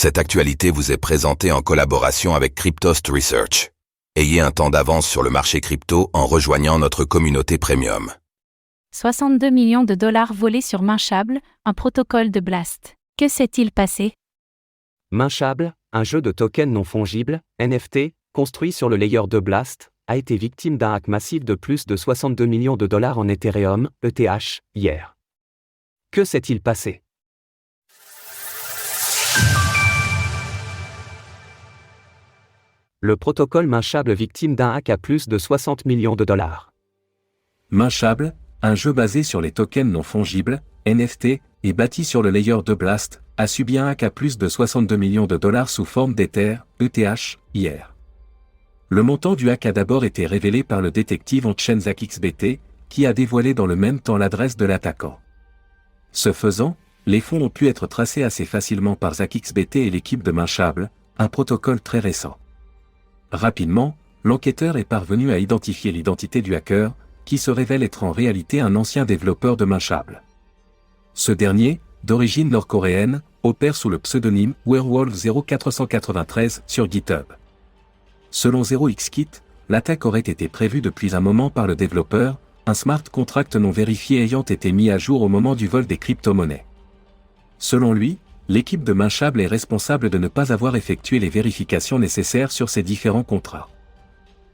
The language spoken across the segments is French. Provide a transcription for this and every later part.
Cette actualité vous est présentée en collaboration avec Cryptost Research. Ayez un temps d'avance sur le marché crypto en rejoignant notre communauté premium. 62 millions de dollars volés sur Mintable, un protocole de Blast. Que s'est-il passé? Mintable, un jeu de tokens non fongibles, NFT, construit sur le layer de Blast, a été victime d'un hack massif de plus de 62 millions de dollars en Ethereum, ETH, hier. Que s'est-il passé? Le protocole Mintable victime d'un hack à plus de 60 millions de dollars. Mintable, un jeu basé sur les tokens non fongibles, NFT, et bâti sur le layer de Blast, a subi un hack à plus de 62 millions de dollars sous forme d'Ether, ETH, hier. Le montant du hack a d'abord été révélé par le détective on-chain ZachXBT, qui a dévoilé dans le même temps l'adresse de l'attaquant. Ce faisant, les fonds ont pu être tracés assez facilement par ZachXBT et l'équipe de Mintable, un protocole très récent. Rapidement, l'enquêteur est parvenu à identifier l'identité du hacker, qui se révèle être en réalité un ancien développeur de Mintable. Ce dernier, d'origine nord-coréenne, opère sous le pseudonyme Werewolf0493 sur GitHub. Selon 0xKit, l'attaque aurait été prévue depuis un moment par le développeur, un smart contract non vérifié ayant été mis à jour au moment du vol des crypto-monnaies. Selon lui, l'équipe de Mintable est responsable de ne pas avoir effectué les vérifications nécessaires sur ces différents contrats.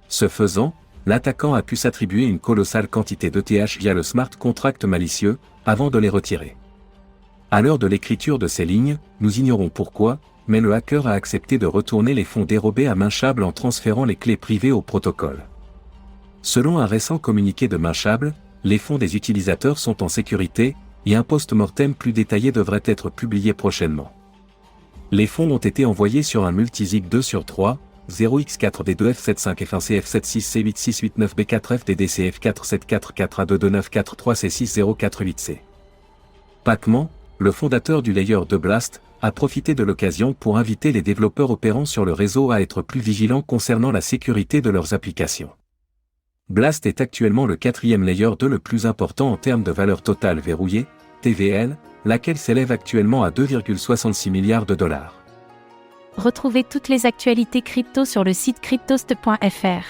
Ce faisant, l'attaquant a pu s'attribuer une colossale quantité d'ETH via le smart contract malicieux, avant de les retirer. À l'heure de l'écriture de ces lignes, nous ignorons pourquoi, mais le hacker a accepté de retourner les fonds dérobés à Mintable en transférant les clés privées au protocole. Selon un récent communiqué de Mintable, les fonds des utilisateurs sont en sécurité, et un post-mortem plus détaillé devrait être publié prochainement. Les fonds ont été envoyés sur un multisig 2/3, 0x4D2F75F1CF689B4F DDCF47443C60438C. Pacman, le fondateur du layer de Blast, a profité de l'occasion pour inviter les développeurs opérant sur le réseau à être plus vigilants concernant la sécurité de leurs applications. Blast est actuellement le quatrième layer 2 le plus important en termes de valeur totale verrouillée, TVL, laquelle s'élève actuellement à 2,66 milliards de dollars. Retrouvez toutes les actualités crypto sur le site cryptost.fr.